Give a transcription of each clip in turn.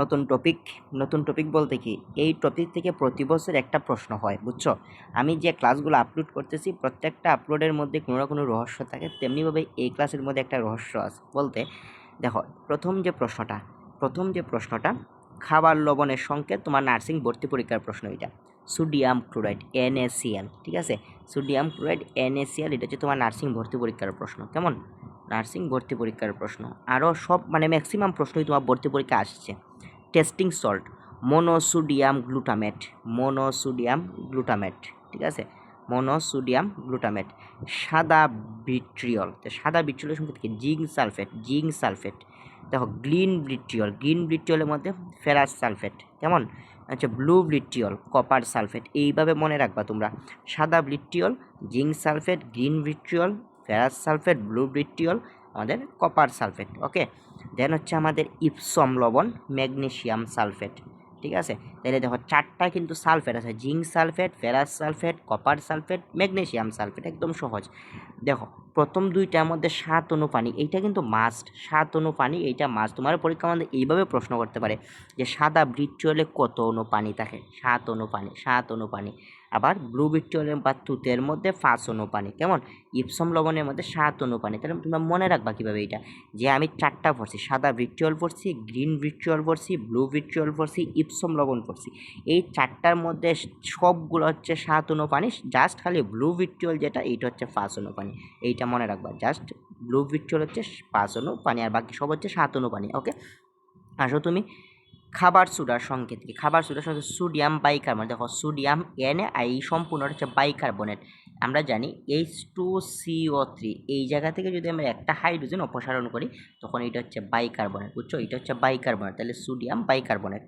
নতুন টপিক বলতে কি এই টপিক থেকে প্রতি বছর একটা প্রশ্ন হয়, বুঝছো? আমি যে ক্লাসগুলো আপলোড করতেছি প্রত্যেকটা আপলোডের মধ্যে কোনো না কোনো রহস্য থাকে, তেমনিভাবে এই ক্লাসের মধ্যে একটা রহস্য আছে বলতে। দেখো, প্রথম যে প্রশ্নটা খাবার লবণের সংকেত তোমার নার্সিং ভর্তি পরীক্ষার প্রশ্ন। এটা সোডিয়াম ক্লোরাইড NaCl, ঠিক আছে? সোডিয়াম ক্লোরাইড NaCl, এটা হচ্ছে তোমার নার্সিং ভর্তি পরীক্ষার প্রশ্ন। কেমন? নার্সিং ভর্তি পরীক্ষার প্রশ্ন। আরও সব ম্যাক্সিমাম প্রশ্নই তোমার ভর্তি পরীক্ষা আসছে। টেস্টিং সল্ট মোনোসোডিয়াম গ্লুটামেট, ঠিক আছে? মোনোসোডিয়াম গ্লুটামেট। সাদা ভিট্রিয়ল, তো সাদা ভিট্রিয়লের সঙ্গে থেকে জিঙ্ক সালফেট। দেখো, গ্রিন ভিট্রিয়লের মধ্যে ফেরাস সালফেট। কেমন? আচ্ছা, ব্লু ভিট্রিয়ল কপার সালফেট। এইভাবে মনে রাখবা তোমরা, সাদা vitriol, zinc sulphate, green vitriol, ferrous sulphate, blue vitriol, আমাদের কপার সালফেট। ওকে, দেন হচ্ছে আমাদের ইপসম লবণ, ম্যাগনেসিয়াম সালফেট, ঠিক আছে? তাহলে দেখো, চারটা কিন্তু সালফেট আছে: zinc sulphate, ferrous sulphate, copper sulphate, magnesium sulphate. একদম সহজ। দেখো, প্রথম দুইটার মধ্যে 7 অণু পানি, এইটা কিন্তু মাস্ট। 7 অণু পানি, এইটা মাস্ট। তোমার পরীক্ষা মধ্যে এইভাবে প্রশ্ন করতে পারে যে সাদা ভিট্রিয়লে কত অণু পানি থাকে? 7 অণু পানি, 7 অণু পানি। আবার ব্লু ভিট্রিয়লের বা তুতের মধ্যে 5 অণু পানি। কেমন? ইপসম লবণের মধ্যে 7 অণু পানি। তাহলে তোমরা মনে রাখবা কীভাবে এটা, যে আমি চারটা পড়ছি: সাদা ভিট্রিয়ল পড়ছি, গ্রিন ভিট্রিয়ল পড়ছি, ব্লু ভিট্রিয়ল পড়ছি, ইপসম লবণ পড়ছি। এই চারটার মধ্যে সবগুলো হচ্ছে 7 অণু পানি, জাস্ট খালি ব্লু ভিট্রিয়ল যেটা, এইটা হচ্ছে 5 অণু পানি। এইটা মনে রাখবা, জাস্ট ব্লু ভিট্রিয়ল হচ্ছে 5 অণু পানি, আর বাকি সব হচ্ছে 7 অণু পানি। ওকে, আসো তুমি খাবার সোডার সংকেত কি? খাবার সোডার সংকেত সোডিয়াম বাইকার্বনেট। দেখো, সোডিয়াম NaI সম্পূর্ণ হচ্ছে বাইকার্বনেট। আমরা জানি H2CO3, এই জায়গা থেকে যদি আমরা একটা হাইড্রোজেন অপসারণ করি তখন এটা হচ্ছে বাইকার্বনেট, বুঝছো? এটা হচ্ছে বাইকার্বনেট, তাহলে সোডিয়াম বাইকার্বনেট।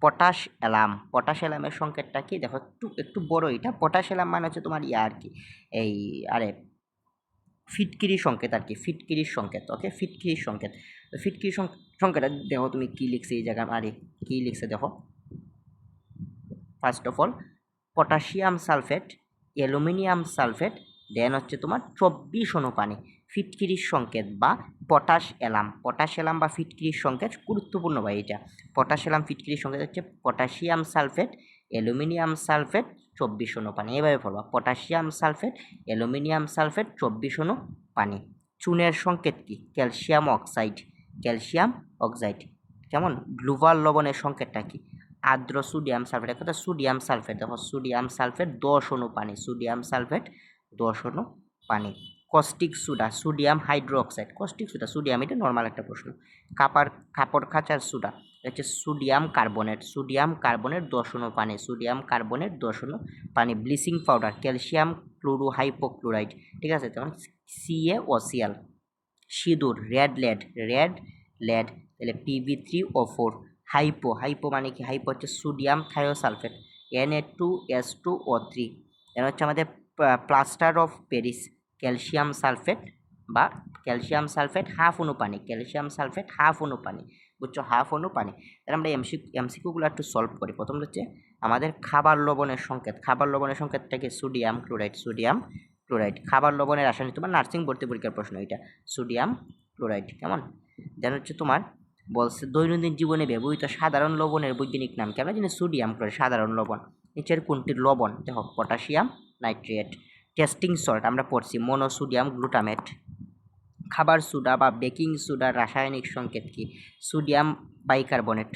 পটাশ অ্যালামের সংকেতটা কি? দেখো, একটু বড় এটা। পটাশ অ্যালাম মানে হচ্ছে তোমার আর কি, এই আরে ফিটকিরি সংকেত আর কি, ফিটকিরির সংকেত। ওকে, ফিটকিরির সংকেত। ফিটকিরির সংকেতটা দেখো তুমি কি লিখছে এই জায়গায়, আরে কি লিখছে দেখো। First of all, potassium sulphate, aluminium sulphate, then হচ্ছে তোমার 24 অণু পানি। ফিটকিরির সংকেত বা পটাশ অ্যালাম বা ফিটকিরির সংকেত গুরুত্বপূর্ণ ভাই এটা। পটাশ অ্যালাম ফিটকিরির সংকেত হচ্ছে পটাশিয়াম সালফেট, অ্যালুমিনিয়াম সালফেট, 24 অণু পানি। এভাবে পড়বা, পটাশিয়াম সালফেট, অ্যালুমিনিয়াম সালফেট, 24 অণু পানি। চুনের সংকেত কি? Calcium oxide. কেমন? গ্লুভাল লবণের সংকেতটা কি? আর্দ্র সোডিয়াম সালফেট। এক কথা সোডিয়াম সালফেট, দেখো সোডিয়াম সালফেট 10 অণু পানি, সোডিয়াম সালফেট 10 অণু পানি। Caustic soda, sodium hydroxide. Caustic soda, sodium, এটা নর্মাল একটা প্রশ্ন। কাপড় খাঁচার সোডা, এটা হচ্ছে সোডিয়াম কার্বনেট 10 অণু পানি, সোডিয়াম কার্বনেট 10 অণু পানি। ব্লিচিং পাউডার, ক্যালসিয়াম ক্লোরোহাইপোক্লোরাইড, ঠিক আছে? তখন CaOCl। সিঁদুর, রেড লেড, তাহলে Pb3O4। হাইপো মানে কি? হাইপো হচ্ছে সোডিয়াম থায়োসালফেট, Na2S2O3। এর হচ্ছে আমাদের plaster of Paris, calcium sulphate half অণু পানি, বুঝছো? হাফ অণু পানি। তাহলে আমরা এমসিকিউগুলো একটু সলভ করি। প্রথম হচ্ছে আমাদের খাবার লবণের সংকেতটাকে সোডিয়াম ক্লোরাইড। খাবার লবণের রাসায়নিক, তোমার নার্সিং ভর্তি পরীক্ষার প্রশ্ন এটা, সোডিয়াম ক্লোরাইড। কেমন? দেন হচ্ছে তোমার বলছে দৈনন্দিন জীবনে ব্যবহৃত সাধারণ লবণের বৈজ্ঞানিক নাম কি? আমরা জানি সোডিয়াম ক্লোরাইড সাধারণ লবণ। নিচের কোনটি লবণ? দেখো, পটাশিয়াম নাইট্রেট। টেস্টিং সল্ট আমরা পড়ছি মোনোসোডিয়াম গ্লুটামেট। খাবার সোডা বা বেকিং সোডার রাসায়নিক সংকেত কি? Sodium bicarbonate.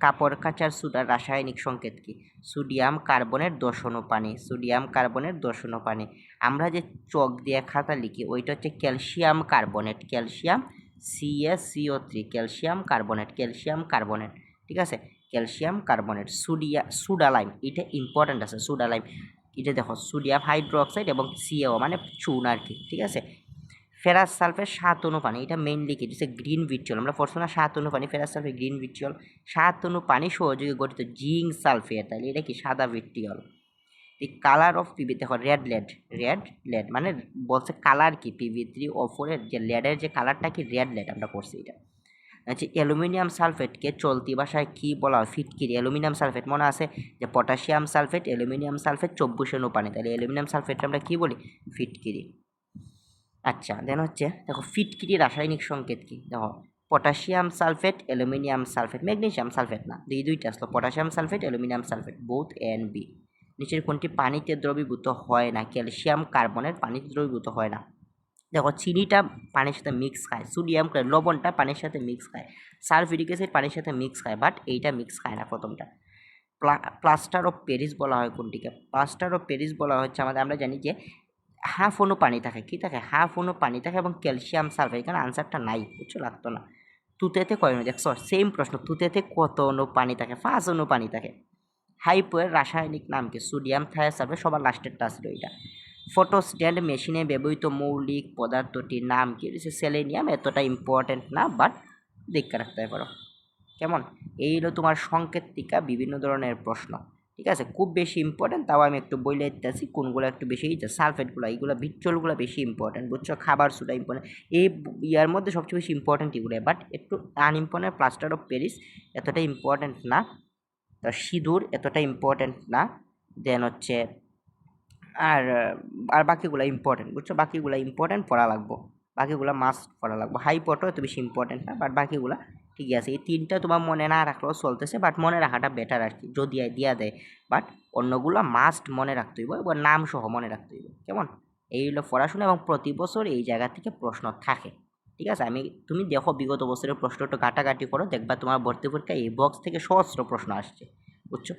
কাপড় কাচার সোডার রাসায়নিক সংকেত কি? সোডিয়াম কার্বনেট 10 অণু পানি। আমরা যে চক দিয়ে খাতা লিখি ওইটা হচ্ছে ক্যালসিয়াম CaCO3, ক্যালসিয়াম কার্বনেট, ঠিক আছে? Calcium carbonate. সোডা লাইম, এটা ইম্পর্ট্যান্ট আছে। সোডা লাইম, এটা দেখো সোডিয়াম হাইড্রোক্সাইড এবং CO মানে চুন আর কি, ঠিক আছে? ফেরাস সালফেট 7 অণু পানি, এটা মেইনলি কি? হচ্ছে গ্রিন ভিট্রিয়ল। আমরা পড়ছি না 7 অণু পানি, ফেরাস সালফেট, গ্রিন ভিট্রিয়ল। 7 অণু পানি সহযোগে গঠিত জিঙ্ক সালফেট, তাহলে এটা কি? সাদা vitriol. The colour of PB, দেখো রেড লেড মানে বলছে কালার কি? Pb3O4 এর যে লেডের যে কালারটা কি? রেড লেড, আমরা পড়ছি এটা। আচ্ছা, অ্যালুমিনিয়াম সালফেটকে চলতি ভাষায় কি বলা হয়? ফিটকিরি। অ্যালুমিনিয়াম সালফেট মনে আছে যে পটাশিয়াম সালফেট, অ্যালুমিনিয়াম সালফেট 24 অণু পানি, তাহলে অ্যালুমিনিয়াম সালফেটটা আমরা কি বলি? ফিটকিরি। আচ্ছা, দেন হচ্ছে দেখো ফিটকিরি রাসায়নিক সংকেত কি? দেখো potassium sulphate, aluminium sulphate, magnesium sulphate না, এই দুইটা আসলো potassium sulphate, aluminium sulphate, both A and B. নিচের কোনটি পানিতে দ্রবীভূত হয় না? ক্যালসিয়াম কার্বনেট পানিতে দ্রবীভূত হয় না। দেখো চিনিটা পানির সাথে মিক্স খায়, সোডিয়াম লবণটা পানির সাথে মিক্স খায়, সালফিউরিক অ্যাসিড পানির সাথে মিক্স খায়, বাট এইটা মিক্স খায় না প্রথমটা। প্লাস্টার অফ প্যারিস বলা হয় কোনটিকে? প্লাস্টার অফ প্যারিস বলা হচ্ছে আমাদের, আমরা জানি যে হাফ অনু পানি থাকে, কি থাকে? হাফ অনু পানি থাকে এবং ক্যালসিয়াম সালফেট, এখানে আনসারটা নাই, বুঝছো, লাগতো না। তুতেতে কয় অনু? দেখছো সেম প্রশ্ন, তুতেতে কত অনু পানি থাকে? 5 অনু পানি থাকে। হাইপোয়ের রাসায়নিক নাম কি? সোডিয়াম থায়াসালফেট, সবার লাস্টেরটা আসলে ওইটা। ফটোস্ট্যান্ড মেশিনে ব্যবহৃত মৌলিক পদার্থটির নাম কি? হচ্ছে সেলেনিয়াম, এতটা ইম্পর্টেন্ট না, বাট দেখে রাখতে পারো। কেমন? এই হলো তোমার সংকেতিকা বিভিন্ন ধরনের প্রশ্ন, ঠিক আছে, খুব বেশি ইম্পর্টেন্ট, তাও আমি একটু বলে দিতেছি কোনগুলো একটু বেশি, সালফেটগুলো, এইগুলো ভিট্রিয়লগুলো বেশি ইম্পর্টেন্ট, বুঝছো, খাবার সোডা ইম্পর্টেন্ট, এই ইয়ার মধ্যে সবচেয়ে বেশি ইম্পর্টেন্ট এগুলো, বাট একটু আনইম্পর্টেন্ট প্লাস্টার অফ প্যারিস, এতটা ইম্পর্টেন্ট না, সিঁদুর এতটা ইম্পর্টেন্ট না, দেন হচ্ছে আর আর বাকিগুলো ইম্পর্টেন্ট, বুঝছো, বাকিগুলো ইম্পর্টেন্ট পড়া লাগবো, বাকিগুলো মাস্ট পড়া লাগবো। হাইপোটো এত বেশি ইম্পর্টেন্ট না, বাট বাকিগুলো ঠিকই আছে। এই তিনটা তোমার মনে না রাখলেও চলতেছে, বাট মনে রাখাটা বেটার আর কি, যদি দিয়া দেয়, বাট অন্যগুলো মাস্ট মনে রাখতে হইব এবং নাম সহ মনে রাখতে হইব। কেমন? এই হলো পড়াশোনা, এবং প্রতি বছর এই জায়গা থেকে প্রশ্ন থাকে, ঠিক আছে। তুমি দেখো বিগত বছরের প্রশ্নটা ঘাটাঘাটি করো, দেখবা তোমার ভর্তি পরীক্ষা এই বক্স থেকে সহস্র প্রশ্ন আসছে, বুঝছো।